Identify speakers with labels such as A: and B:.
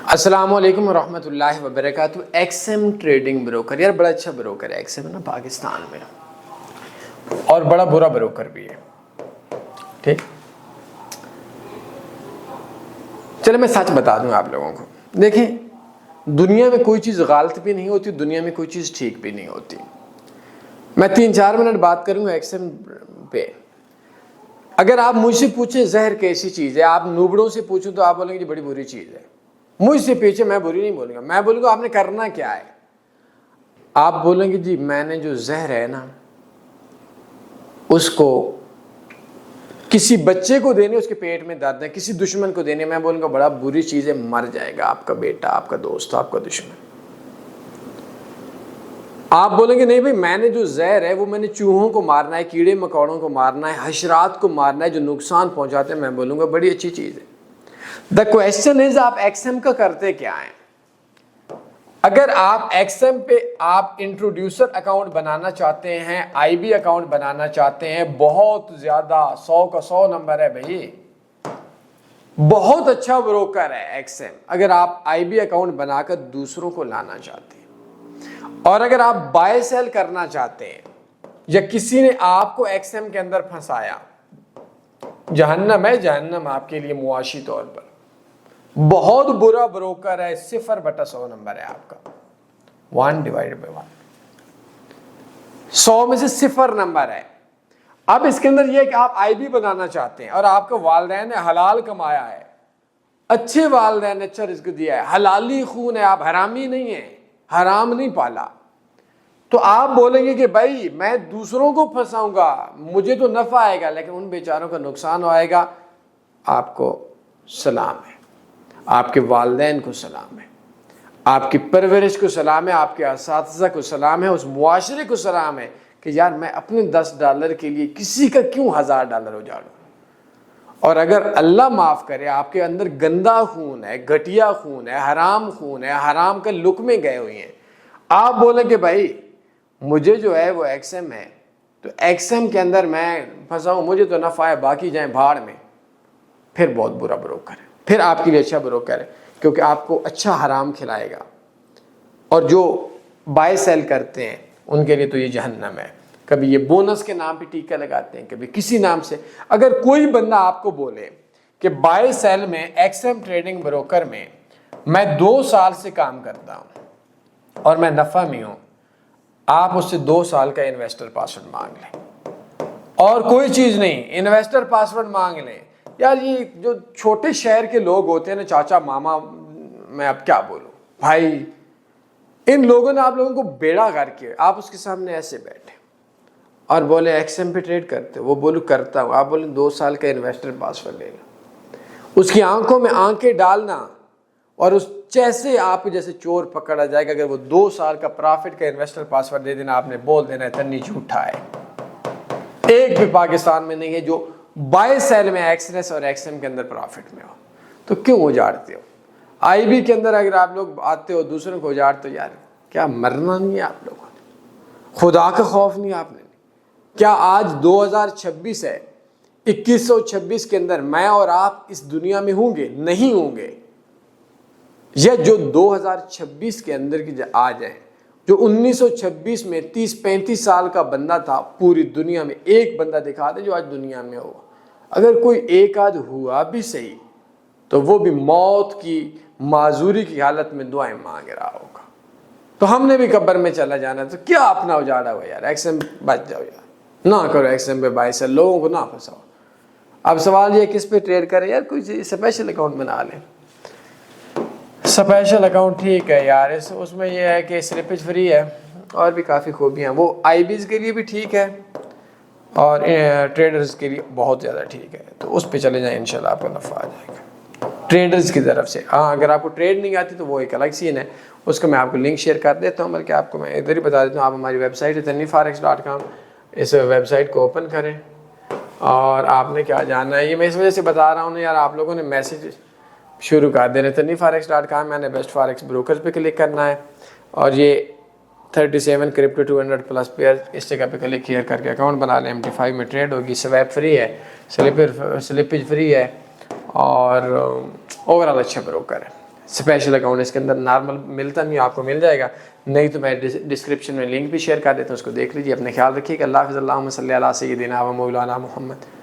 A: السلام علیکم ورحمۃ اللہ وبرکاتہ۔ ایکس ایم ٹریڈنگ بروکر، یار بڑا اچھا بروکر ہے ایکس ایم نا پاکستان میں، اور بڑا برا بروکر بھی ہے، ٹھیک۔ چلے میں سچ بتا دوں آپ لوگوں کو، دیکھیں دنیا میں کوئی چیز غلط بھی نہیں ہوتی، دنیا میں کوئی چیز ٹھیک بھی نہیں ہوتی۔ میں 3-4 منٹ بات کروں گا ایکس ایم پہ۔ اگر آپ مجھ سے پوچھیں زہر کیسی چیز ہے، آپ نوبڑوں سے پوچھوں تو آپ بولیں گے جی بڑی بری چیز ہے۔ مجھ سے پیچھے میں بری نہیں بولوں گا، میں بولوں گا آپ نے کرنا کیا ہے۔ آپ بولیں گے جی میں نے جو زہر ہے نا اس کو کسی بچے کو دینے، اس کے پیٹ میں درد ہے، کسی دشمن کو دینے، میں بولوں گا بڑا بری چیز ہے، مر جائے گا آپ کا بیٹا، آپ کا دوست، آپ کا دشمن۔ آپ بولیں گے نہیں بھائی میں نے جو زہر ہے وہ میں نے چوہوں کو مارنا ہے، کیڑے مکوڑوں کو مارنا ہے، حشرات کو مارنا ہے جو نقصان پہنچاتے ہیں، میں بولوں گا بڑی اچھی چیز ہے۔ دا کویسچن از آپ ایکس ایم کا کرتے کیا ہیں؟ اگر آپ ایکس ایم پہ آپ انٹروڈیوسر اکاؤنٹ بنانا چاہتے ہیں، آئی بی اکاؤنٹ بنانا چاہتے ہیں، بہت زیادہ 100 کا 100 نمبر ہے بھائی، بہت اچھا بروکر ہے ایکس ایم۔ اگر آپ آئی بی اکاؤنٹ بنا کر دوسروں کو لانا چاہتے ہیں، اور اگر آپ بائی سیل کرنا چاہتے ہیں، یا کسی نے آپ کو ایکس ایم کے اندر پھنسایا، جہنم ہے، جہنم آپ کے لیے معاشی طور پر بہت برا بروکر ہے، 0/100 نمبر ہے آپ کا، 1/1۔ 100 میں سے 0 نمبر ہے۔ اب اس کے اندر یہ ہے کہ آپ آئی بی بنانا چاہتے ہیں اور آپ کا والدین نے حلال کمایا ہے، اچھے والدین نے اچھا رزق دیا ہے، حلالی خون ہے، آپ حرامی نہیں ہیں، حرام نہیں پالا، تو آپ بولیں گے کہ بھائی میں دوسروں کو پھنساؤں گا، مجھے تو نفع آئے گا لیکن ان بیچاروں کا نقصان آئے گا۔ آپ کو سلام ہے، آپ کے والدین کو سلام ہے، آپ کی پرورش کو سلام ہے، آپ کے اساتذہ کو سلام ہے، اس معاشرے کو سلام ہے کہ یار میں اپنے $10 کے لیے کسی کا کیوں $1000 اجاڑوں۔ اور اگر اللہ معاف کرے آپ کے اندر گندا خون ہے، گھٹیا خون ہے، حرام خون ہے، حرام کے لقمے گئے ہوئے ہیں، آپ بولیں کہ بھائی مجھے جو ہے وہ ایکس ایم ہے، تو ایکس ایم کے اندر میں پھنساؤں، مجھے تو نفع ہے، باقی جائیں بھاڑ میں، پھر بہت برا بروکر ہے، پھر آپ کے لیے اچھا بروکر ہے کیونکہ آپ کو اچھا حرام کھلائے گا۔ اور جو بائی سیل کرتے ہیں ان کے لیے تو یہ جہنم ہے، کبھی یہ بونس کے نام پہ ٹیکہ لگاتے ہیں، کبھی کسی نام سے۔ اگر کوئی بندہ آپ کو بولے کہ بائی سیل میں ایکس ایم ٹریڈنگ بروکر میں میں 2 سال سے کام کرتا ہوں اور میں نفع میں ہوں، آپ اس سے 2 سال کا انویسٹر پاسورڈ مانگ لیں، اور کوئی چیز نہیں، انویسٹر پاسورڈ مانگ لیں۔ یار یہ جو چھوٹے شہر کے لوگ ہوتے ہیں نا، چاچا ماما، میں اب کیا بولوں بھائی، ان لوگوں نے آپ لوگوں کو بیڑا کر کے، آپ اس کے سامنے ایسے بیٹھے اور بولے ایکس ایم پہ ٹریڈ کرتے، وہ بولو کرتا ہوں، آپ بولیں 2 سال کا انویسٹر پاسورڈ لے گا، اس کی آنکھوں میں آنکھیں ڈالنا، اور اس جیسے آپ کے جیسے چور پکڑا جائے گا، اگر وہ 2 سال کا پرافٹ کا انویسٹر پاسورڈ دے دینا، آپ نے بول دینا ہے تنی جھوٹا ہے۔ ایک بھی پاکستان میں نہیں ہے جو بائی سیل میں ایکس اور ایکس ایم کے اندر پرافٹ میں ہو، تو کیوں اجاڑتے ہو؟ آئی بی کے اندر اگر آپ لوگ آتے ہو دوسروں کو اجاڑتے ہو، یار کیا مرنا نہیں ہے آپ لوگوں نے؟ خدا کا خوف نہیں آپ نے؟ کیا آج 2026 ہے، 2126 کے اندر میں اور آپ اس دنیا میں ہوں گے؟ نہیں ہوں گے۔ یا جو 2026 کے اندر کی آ جائیں، جو 1926 میں 30-35 سال کا بندہ تھا، پوری دنیا میں ایک بندہ دکھا دے جو آج دنیا میں ہو۔ اگر کوئی ایک آدھ ہوا بھی صحیح تو وہ بھی موت کی معذوری کی حالت میں دعائیں مانگ رہا ہوگا۔ تو ہم نے بھی قبر میں چلا جانا، تو کیا اپنا اجاڑا ہوا یار، ایکس ایم بچ جاؤ یار، نہ کرو ایکس ایم پہ بائی سیل، لوگوں کو نہ پھنساؤ۔ اب سوال یہ کس پہ ٹریڈ کرے؟ یار کوئی اسپیشل اکاؤنٹ بنا لیں، اسپیشل اکاؤنٹ ٹھیک ہے یار، اس میں یہ ہے کہ سلپیج فری ہے، اور بھی کافی خوبیاں، وہ آئی بیز کے لیے بھی ٹھیک ہے اور ٹریڈرز کے لیے بہت زیادہ ٹھیک ہے، تو اس پہ چلے جائیں، انشاءاللہ آپ کو نفع آ جائے گا ٹریڈرز کی طرف سے۔ ہاں اگر آپ کو ٹریڈ نہیں آتی تو وہ ایک الگ سین ہے، اس کو میں آپ کو لنک شیئر کر دیتا ہوں، بلکہ آپ کو میں ادھر ہی بتا دیتا ہوں، آپ ہماری ویب سائٹ ہے tanveeforex.com، اس ویب سائٹ کو اوپن کریں، اور آپ نے کیا جاننا ہے، یہ میں اس وجہ سے بتا رہا ہوں نا یار، آپ لوگوں نے میسیج شروع کر دے رہے تھے tanveeforex.com، میں نے بیسٹ فارکس بروکرز پہ کلک کرنا ہے، اور یہ 37 کرپٹو 200+ پیئر، اس جگہ پہ کلک کلیئر کر کے اکاؤنٹ بنا لیں، MT5 میں ٹریڈ ہوگی، سویپ فری ہے، سلپیج فری ہے، اور اوورال اچھا بروکر ہے۔ اسپیشل اکاؤنٹ اس کے اندر نارمل ملتا نہیں، آپ کو مل جائے گا، نہیں تو میں ڈسکرپشن میں لنک بھی شیئر کر دیتا ہوں، اس کو دیکھ لیجیے۔ اپنے خیال رکھیے کہ اللہ حافظ، اللہم صلی علی سیدنا و مولانا محمد۔